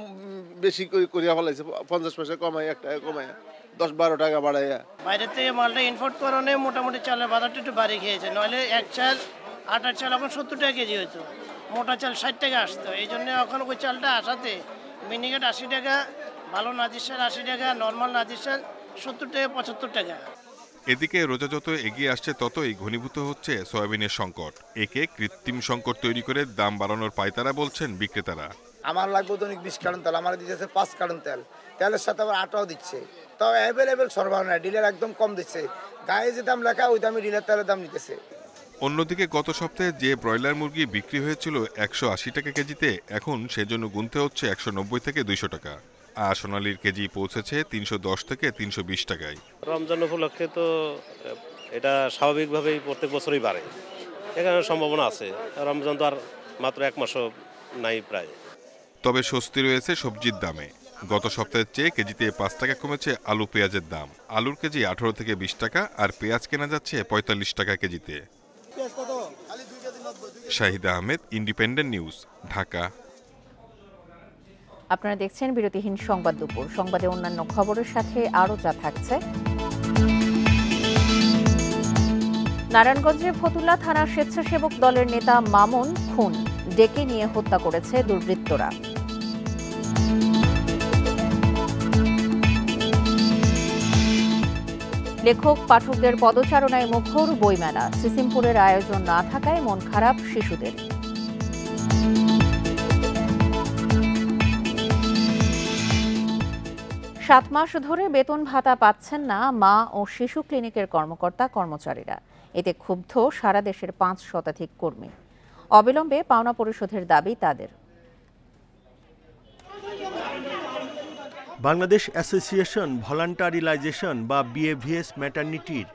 বেশি করিয়া ফেলাইছে, 50 পয়সা কমায়, 1 টাকা কমায়, 10-12 টাকা বাড়াইয়া। বাইরে থেকে মালটা ইম্পোর্ট করানো মোটামুটি চালের বাজারটা একটু বাড়ি খেয়েছে। নইলে এক চাল আটার চাল এখন 70 টাকা কেজি হইতো, মোটা চাল 60 টাকা আসতো। এই জন্য এখন ওই চালটা আসাতে মিনিকেট 80 টাকা, ভালো নাজির চাল 80 টাকা, নর্মাল নাজির চাল 70 টাকা 75 টাকা। এদিকে রোজা যত এগিয়ে আসছে ততই ঘনীভূত হচ্ছে সয়াবিনের সংকট। একে কৃত্রিম সংকট তৈরি করে দাম বাড়ানোর পায়তারা বলছেন বিক্রেতারা। আমার লাগবে দৈনিক 20 কার্টন তেল, আমার দিতেছে 5 কার্টন তেল, তেলের সাথে আবার আটাও দিচ্ছে। তাও অ্যাভেলেবেল সরবরাহ নাই, ডিলার একদম কম দিচ্ছে। গায়ে যে দাম লেখা ওই দামে ডিলার তেলের দাম নিতেছে। অন্যদিকে গত সপ্তাহে যে ব্রয়লার মুরগি বিক্রি হয়েছিল 180 টাকা কেজিতে, এখন সেজন্য গুনতে হচ্ছে 190 থেকে 200 টাকা। আর সোনালির কেজি পৌঁছেছে 310 থেকে 320 টাকায়। রমজান উপলক্ষে তো এটা স্বাভাবিকভাবেই প্রত্যেক বছরই বাড়ে, এখানে সম্ভাবনা আছে। রমজান তো আর মাত্র 1 মাসও নাই প্রায়। তবে স্বস্তি রয়েছে সবজির দামে। গত সপ্তাহের চেয়ে কেজিতে 5 টাকা কমেছে আলু পেঁয়াজের দাম। আলুর কেজি 18 থেকে 20 টাকা আর পেঁয়াজ কেনা যাচ্ছে 45 টাকা কেজিতে। Shahid Ahmed, independent news, Dhaka. আপনারা দেখছেন বিরতিহীন সংবাদ দুপুর। সংবাদে অন্যান্য খবরের সাথে আরও যা থাকছে। নারায়ণগঞ্জে ফতুল্লা থানার স্বেচ্ছাসেবক দলের নেতা মামুন খুন, ডেকে নিয়ে হত্যা করেছে দুর্বৃত্তরা। লেখক পাঠকদের পদচারণায় মুখর বইমেলা, সিসিমপুরের আয়োজন না থাকায় মন খারাপ শিশুদের। 7 মাস ধরে বেতন ভাতা পাচ্ছেন না মা ও শিশু ক্লিনিকের কর্মকর্তা কর্মচারীরা। এতে ক্ষুব্ধ সারা দেশের 5 শতাধিক কর্মী। অবিলম্বে পাওনা পরিশোধের দাবি তাদের। বাংলাদেশ অ্যাসোসিয়েশন ভলান্টারিলাইজেশন বা বিএভিএস ম্যাটারনিটির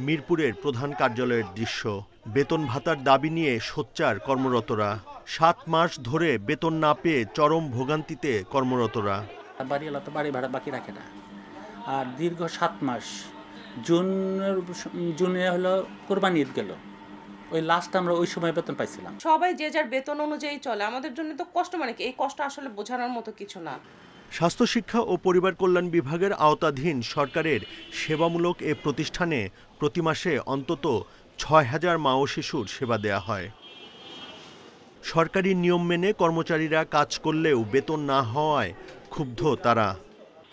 মিরপুরের প্রধান কার্যালয়ের দৃশ্য। বেতন ভাতার দাবি নিয়ে সোচ্চার কর্মরতরা। 7 মাস ধরে বেতন না পেয়ে চরম ভোগান্তিতে কর্মরতরা। বাড়িওয়ালা তো বাড়ি ভাড়া বাকি রাখে না, আর দীর্ঘ 7 মাস জুনে হলো কোরবানি ঈদ গেল, ওই লাস্ট আমরা ওই সময় বেতন পাইছিলাম। সবাই যে যার বেতন অনুযায়ী চলে, আমাদের জন্য তো কষ্ট, মানে কি এই কষ্ট আসলে বোঝানোর মতো কিছু না। স্বাস্থ্য শিক্ষা ও পরিবার কল্যাণ বিভাগের আওতাধীন সরকারের সেবামূলক এ প্রতিষ্ঠানে প্রতি মাসে অন্তত 6000 মা ও শিশুর সেবা দেয়া হয়। সরকারি নিয়ম মেনে কর্মচারীরা কাজ করলেও বেতন না হওয়ায় ক্ষুব্ধ তারা।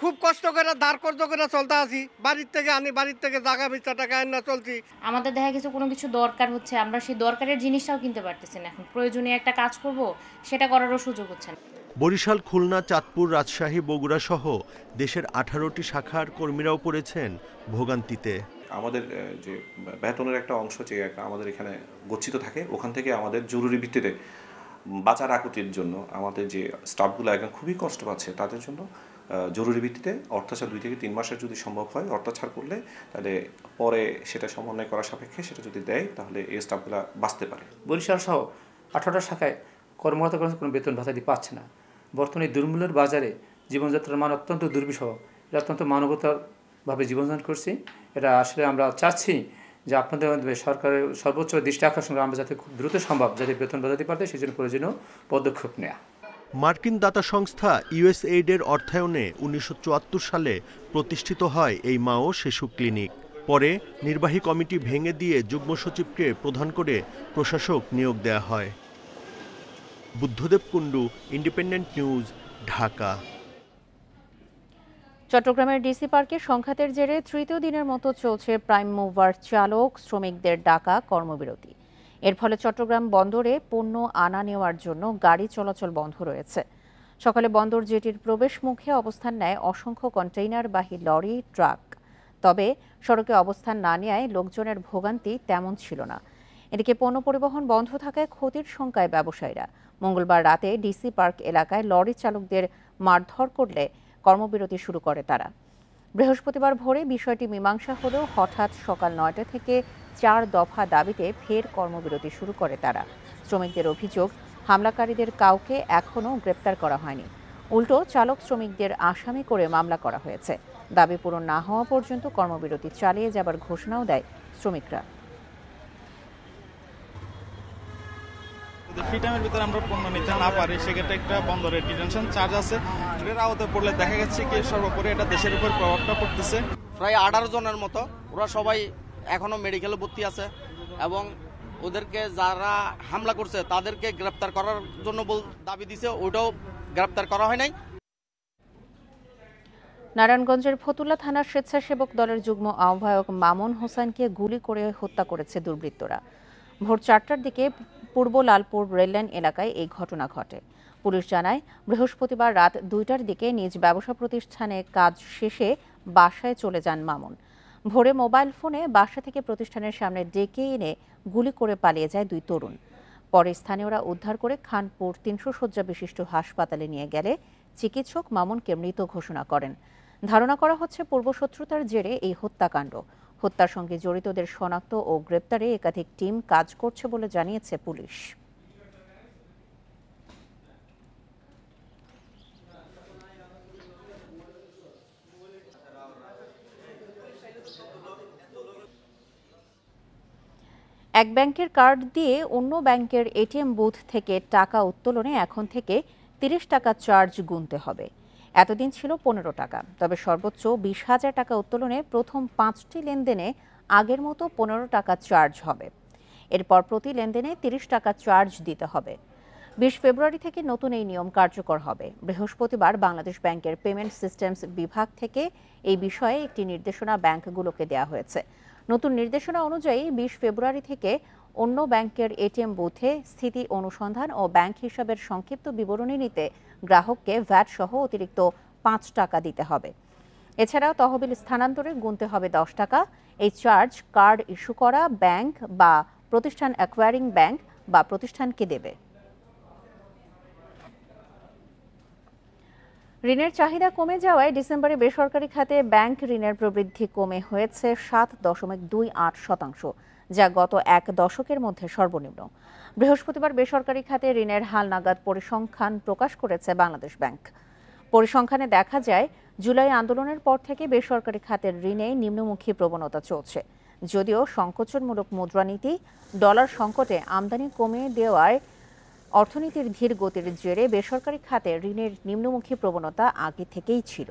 খুব কষ্ট করে ধার কর্জ করে চলতে আছি, বাড়ির থেকে আনি, বাড়ির থেকে জায়গা বেচা টাকা আনি চলছি। আমাদের দেখা গেছে কোনো কিছু দরকার হচ্ছে, আমরা সেই দরকারের জিনিসটাও কিনতে পারতেছি না। এখন প্রয়োজনীয় একটা কাজ করব, সেটা করারও সুযোগ হচ্ছে না। বরিশাল, খুলনা, চাঁদপুর, রাজশাহী, বগুড়া সহ দেশের 18টি শাখার কর্মীরাও পড়েছেন ভোগান্তিতে। আমাদের যে বেতনের একটা অংশ যে আমাদের এখানে গচ্ছিত থাকে, ওখান থেকে আমাদের জরুরি ভিত্তিতে বাঁচার আকুতির জন্য আমাদের যে স্টাফগুলো এখন খুবই কষ্ট পাচ্ছে, তাদের জন্য জরুরি ভিত্তিতে অর্থাৎ 2 থেকে 3 মাসের যদি সম্ভব হয় অর্থ ছাড় করলে, তাহলে পরে সেটা সমন্বয় করার সাপেক্ষে সেটা যদি দেয়, তাহলে এই স্টাফগুলো বাঁচতে পারে। বরিশাল সহ 18টা শাখায় কর্মরত কোনো বেতন ভাতা দিয়ে পাচ্ছে না। বর্তমানে দুর্মূল্যের বাজারে জীবনযাত্রার মান অত্যন্ত দুর্বিষহ। এটা অত্যন্ত মানবতাভাবে জীবনযাপন করছি। এটা আসলে আমরা চাচ্ছি যে আপনাদের মাধ্যমে সরকারের সর্বোচ্চ দৃষ্টি আকর্ষণ করে আমরা যাতে খুব দ্রুত সম্ভব যাতে বেতন ভাতা দিতে পারতে, সেই জন্য প্রয়োজনীয় পদক্ষেপ নেওয়া। মার্কিন দাতা সংস্থা ইউএসএইডের অর্থায়নে 1974 সালে প্রতিষ্ঠিত হয় এই মা ও শিশু ক্লিনিক। পরে নির্বাহী কমিটি ভেঙে দিয়ে যুগ্ম সচিবকে প্রধান করে প্রশাসক নিয়োগ দেয়া হয়। Buddhadeb Kundu, independent news, Dhaka. চট্টগ্রামের ডিসি পার্কে সংঘাতের জেরে তৃতীয় দিনের মতো চলছে প্রাইম মুভার চালক শ্রমিকদের ডাকা কর্মবিরতি। এর ফলে চট্টগ্রাম বন্দরে পণ্য আনা নেওয়ার জন্য গাড়ি চলাচল বন্ধ রয়েছে। সকালে বন্দর জেটির প্রবেশ মুখে অবস্থান নেয় অসংখ্য কন্টেইনারবাহী লরি, ট্রাক। তবে সড়কে অবস্থান না নেওয়ায় লোকজনের ভোগান্তি তেমন ছিল না। এদিকে পণ্য পরিবহন বন্ধ থাকায় ক্ষতির শঙ্কায় ব্যবসায়ীরা। মঙ্গলবার রাতে ডিসি পার্ক এলাকায় লরি চালকদের মারধর করলে কর্মবিরতি শুরু করে তারা। বৃহস্পতিবার ভোরে বিষয়টি মীমাংসা হলেও হঠাৎ সকাল 9টা থেকে 4 দফা দাবিতে ফের কর্মবিরতি শুরু করে তারা। শ্রমিকদের অভিযোগ, হামলাকারীদের কাউকে এখনও গ্রেপ্তার করা হয়নি, উল্টো চালক শ্রমিকদের আসামি করে মামলা করা হয়েছে। দাবি পূরণ না হওয়া পর্যন্ত কর্মবিরতি চালিয়ে যাবার ঘোষণাও দেয় শ্রমিকরা। ফ্রি টাইমের ভিতরে আমরা পণ্য নিতে না পারি, সেক্ষেত্রে একটা বন্দরের ডিটেনশন চার্জ আছে, এর আওতায় পড়লে দেখা যাচ্ছে কি সর্বোপরি এটা দেশের উপর প্রভাবটা পড়তেছে। প্রায় 18 জনের মতো, ওরা সবাই এখনো মেডিকেলে ভর্তি আছে এবং ওদেরকে যারা হামলা করছে তাদেরকে গ্রেপ্তার করার জন্য দাবি দিছে, ওটাও গ্রেপ্তার করা হয় নাই। নারায়ণগঞ্জের ফতুল্লা থানার স্বেচ্ছাসেবক দলের যুগ্ম আহ্বায়ক মামুন হোসেনকে গুলি করে হত্যা করেছে দুর্বৃত্তরা। ভোর 4টার দিকে পূর্ব লালপুর রেললাইন এলাকায় এই ঘটনা ঘটে। পুলিশ জানায়, বৃহস্পতিবার রাত 2টার দিকে নিজ ব্যবসা প্রতিষ্ঠানে কাজ শেষে বাসায় চলে যান মামুন। ভোরে মোবাইল ফোনে বাসা থেকে প্রতিষ্ঠানের সামনে ডেকে এনে গুলি করে পালিয়ে যায় 2 তরুণ। পরে স্থানীয়রা উদ্ধার করে খানপুর 300 শয্যা বিশিষ্ট হাসপাতালে নিয়ে গেলে চিকিৎসক মামুনকে মৃত ঘোষণা করেন। ধারণা করা হচ্ছে পূর্বশত্রুতার জেরে এই হত্যাকাণ্ড। হত্যার সঙ্গে জড়িতদের শনাক্ত ও গ্রেপ্তারে একাধিক টিম কাজ করছে বলে জানিয়েছে পুলিশ। এক ব্যাংকের কার্ড দিয়ে অন্য ব্যাংকের এটিএম বুথ থেকে টাকা উত্তোলনে এখন থেকে 30 টাকা চার্জ গুনতে হবে। এতদিন ছিল 15 টাকা। তবে সর্বোচ্চ 20,000 টাকা উত্তোলনে প্রথম 5টি লেনদেনে আগের মতো 15 টাকা চার্জ হবে। এরপর প্রতি লেনদেনে 30 টাকা চার্জ দিতে হবে। 20 ফেব্রুয়ারি থেকে নতুন এই নিয়ম কার্যকর হবে। বৃহস্পতিবার বাংলাদেশ ব্যাংকের পেমেন্ট সিস্টেমস বিভাগ থেকে এই বিষয়ে একটি নির্দেশনা ব্যাংকগুলোকে দেওয়া হয়েছে। নতুন নির্দেশনা অনুযায়ী 20 ফেব্রুয়ারি থেকে অন্য ব্যাংকের এটিএম বুথে স্থিতি অনুসন্ধান ও ব্যাংক হিসাবের সংক্ষিপ্ত বিবরণী নিতে গ্রাহককে ভ্যাট সহ অতিরিক্ত 5 টাকা দিতে হবে। এছাড়াও তহবিল স্থানান্তরে গুনতে হবে 10 টাকা। এই চার্জ কার্ড ইস্যু করা ব্যাংক বা প্রতিষ্ঠান অ্যাকোয়ারিং ব্যাংক বা প্রতিষ্ঠানকে দেবে। ঋণের চাহিদা কমে যাওয়ায় ডিসেম্বরে বেসরকারি খাতে ব্যাংক ঋণের প্রবৃদ্ধি কমে হয়েছে 7.28%, যা গত এক দশকের মধ্যে সর্বনিম্ন। বৃহস্পতিবার বেসরকারি খাতে ঋণের হালনাগাদ পরিসংখ্যান প্রকাশ করেছে বাংলাদেশ ব্যাংক। পরিসংখ্যানে দেখা যায়, জুলাই আন্দোলনের পর থেকে বেসরকারি খাতের ঋণে নিম্নমুখী প্রবণতা চলছে। যদিও সংকোচনমূলক মুদ্রানীতি, ডলার সংকটে আমদানি কমিয়ে দেওয়ায় অর্থনীতির ধীর গতির জেরে বেসরকারি খাতে ঋণের নিম্নমুখী প্রবণতা আগে থেকেই ছিল।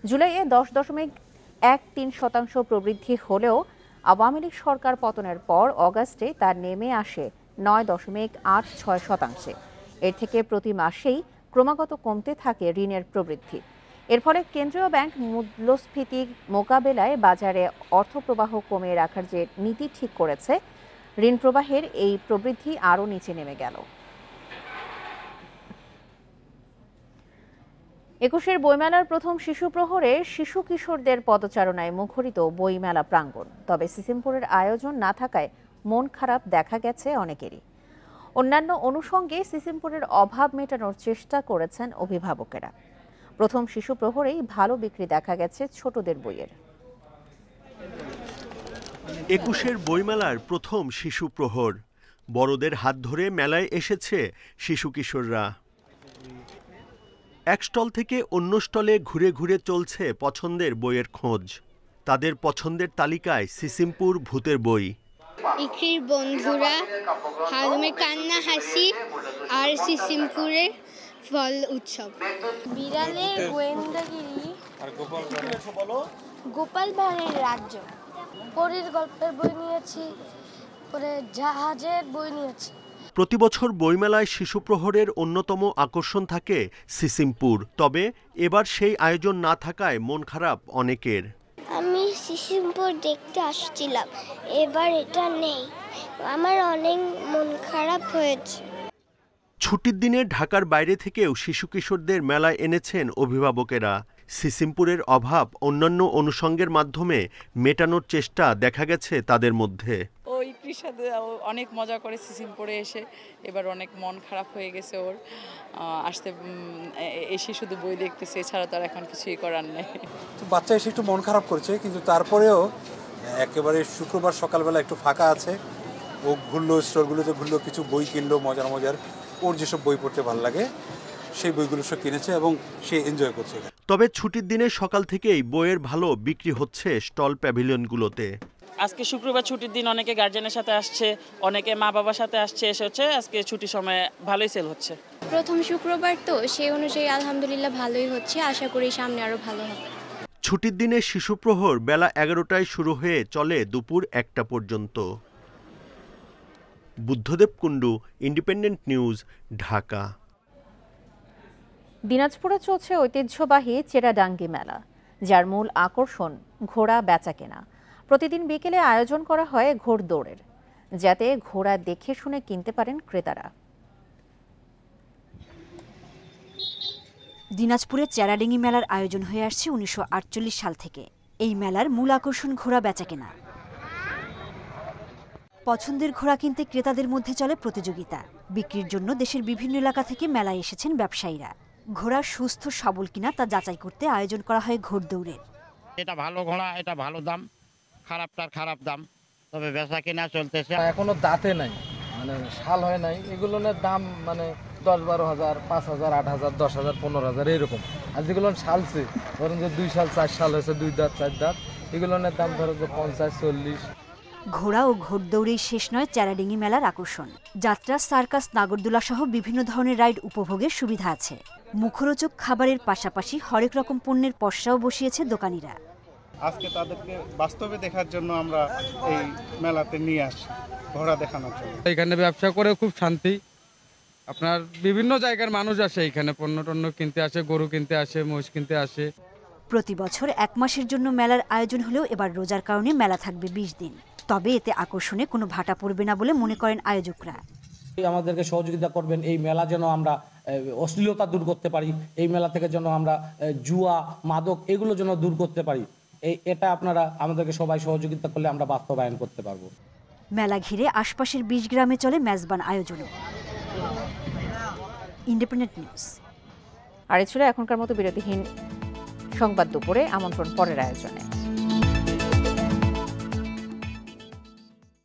জুলাইয়ে 10.13% প্রবৃদ্ধি হলেও আওয়ামী লীগ সরকার পতনের পর অগাস্টে তা নেমে আসে 9.86%। এর থেকে প্রতি মাসেই ক্রমাগত কমতে থাকে ঋণের প্রবৃদ্ধি। এর ফলে কেন্দ্রীয় ব্যাংক মূল্যস্ফীতি মোকাবেলায় বাজারে অর্থপ্রবাহ কমিয়ে রাখার যে নীতি ঠিক করেছে, ঋণ প্রবাহের এই প্রবৃদ্ধি আরও নিচে নেমে গেল। 21 বইমেলার প্রথম শিশু প্রহরে শিশু কিশোরদের পদচারণায় মুখরিত বইমেলা প্রাঙ্গণ। তবে সিসিমপুরের আয়োজন না থাকায় মন খারাপ দেখা গেছে অনেকেরই। অন্যান্য অনুষঙ্গে সিসিমপুরের অভাব মেটানোর চেষ্টা করেছেন অভিভাবকেরা। প্রথম শিশু প্রহরেই ভালো বিক্রি দেখা গেছে ছোটদের বইয়ের। 21 বইমেলার প্রথম শিশু প্রহর। বড়দের হাত ধরে মেলায় এসেছে শিশু কিশোররা। এক স্টল থেকে অন্য স্টলে ঘুরে ঘুরে চলছে পছন্দের বইয়ের খোঁজ। তাদের পছন্দের তালিকায় সিসিমপুর ভূতের বই, ইকরির বন্ধুরা, হারুমের কান্না হাসি আর সিসিমপুরের ফল উৎসব। বিড়ালের গোয়েন্দাগিরি আর গোপাল ভাঁড়ের রাজ্য। পরীর গল্পের বই নিয়েছি, পরে জাহাজের বই নিয়েছি। প্রতি বছর বইমেলায় শিশু প্রহরের অন্যতম আকর্ষণ থাকে সিসিমপুর। তবে এবার সেই আয়োজন না থাকায় মন খারাপ অনেকের। আমি সিসিমপুর দেখতে আসছিলাম, এবার এটা নেই, আমার অনেক মন খারাপ হয়েছে। ছুটির দিনে ঢাকার বাইরে থেকেও শিশু কিশোরদের মেলায় এনেছেন অভিভাবকেরা। সিসিমপুরের অভাব অন্যান্য অনুষঙ্গের মাধ্যমে মেটানোর চেষ্টা দেখা গেছে তাদের মধ্যে। ওই সাথে অনেক মজা করে সিসিমপুরে এসে এবার অনেক মন খারাপ হয়ে গেছে ওর। আসতে এসে শুধু বই দেখতেছে, এছাড়া তো আর এখন কিছুই করার নেই। বাচ্চা এসে একটু মন খারাপ করছে, কিন্তু তারপরেও একেবারে শুক্রবার সকালবেলা একটু ফাঁকা আছে, ও ঘুরলো, স্টলগুলোতে ঘুরলো, কিছু বই কিনলো মজার মজার। ওর যেসব বই পড়তে ভালো লাগে সেই বইগুলো সব কিনেছে এবং সে এনজয় করছে। তবে ছুটির দিনে সকাল থেকেই বইয়ের ভালো বিক্রি হচ্ছে স্টল প্যাভিলিয়নগুলোতে। আজকে শুক্রবার ছুটির দিন, অনেকে গার্জেনের সাথে আসছে, অনেকে মা বাবার সাথে আসছে, এসে হচ্ছে আজকে ছুটির সময় ভালোই সেল হচ্ছে। প্রথম শুক্রবার তো সেই অনুযায়ী আলহামদুলিল্লাহ ভালোই হচ্ছে, আশা করি সামনে আরো ভালো হবে। ছুটির দিনে শিশু প্রহর বেলা 11টায় শুরু হয়ে চলে দুপুর 1টা পর্যন্ত। Buddhadeb Kundu, independent news, Dhaka. দিনাজপুরে চলছে ঐতিহ্যবাহী চেরাডাঙ্গি মেলা, যার মূল আকর্ষণ ঘোড়া বেচাকেনা। প্রতিদিন বিকেলে আয়োজন করা হয় ঘোড়দৌড়ের, যাতে ঘোড়া দেখে শুনে কিনতে পারেন ক্রেতারা। দিনাজপুরের চেরাডাঙ্গি মেলার আয়োজন হয়ে আসছে 1948 সাল থেকে। এই মেলার মূল আকর্ষণ ঘোড়া বেচাকেনা। পছন্দের ঘোড়া কিনতে ক্রেতাদের মধ্যে চলে প্রতিযোগিতা। বিক্রির জন্য দেশের বিভিন্ন এলাকা থেকে মেলায় এসেছেন ব্যবসায়ীরা। ঘোড়া সুস্থ সবল কিনা তা যাচাই করতে আয়োজন করা হয় ঘোড়দৌড়ের। এটা ভালো ঘোড়া, এটা ভালো দাম, খারাপটার খারাপ দাম, তবে বেচা কিনা চলতেছে। এখনো দাঁতে নাই, মানে শাল হয় নাই, এগুলোর দাম মানে 10-12 হাজার, 5,000, 8,000, 10,000, 15,000 এরকম। আর যেগুলো শালছে ধরুন যে 2 সাল 4 সাল হয়েছে, 2 দাঁত 4 দাঁত, এগুলোর দাম ধরো যে 50-40। ঘোড়া ও ঘোড়দৌড়েই শেষ নয় চ্যারাডিঙি মেলার আকর্ষণ। যাত্রা, সার্কাস, নাগরদোলা সহ বিভিন্ন ধরনের রাইড উপভোগের সুবিধা আছে। মুখরোচক খাবারের পাশাপাশি হরেক রকম পণ্যের পসরাও বসিয়েছে দোকানিরা। আজকে তাদেরকে বাস্তবে দেখার জন্য আমরা এই মেলাতে নিয়ে আসি, ঘোড়া দেখানোর জন্য। এখানে ব্যবসা করে খুব শান্তি। আপনার বিভিন্ন জায়গার মানুষ আসে এখানে, পণ্য টন্য কিনতে আসে, গরু কিনতে আসে, মহিষ কিনতে আসে। প্রতি বছর 1 মাসের জন্য মেলার আয়োজন হলেও এবার রোজার কারণে মেলা থাকবে 20 দিন। তবে এতে আকর্ষণে কোনো ভাটা পড়বে না বলে মনে করেন আয়োজকরা। আমাদেরকে সহযোগিতা করবেন, এই মেলা যেন আমরা অশ্লীলতা দূর করতে পারি, এই মেলা থেকে যেন আমরা জুয়া, মাদক এগুলো যেন দূর করতে পারি। এটা আপনারা আমাদেরকে সবাই সহযোগিতা করলে আমরা বাস্তবায়ন করতে পারবো। মেলা ঘিরে আশপাশের 20 গ্রামে চলে মেজবান আয়োজনও। Independent news. আর এ ছিল এখনকার মতো বিরতিহীন সংবাদ দুপুরে। আমন্ত্রণ পরের আয়োজনে।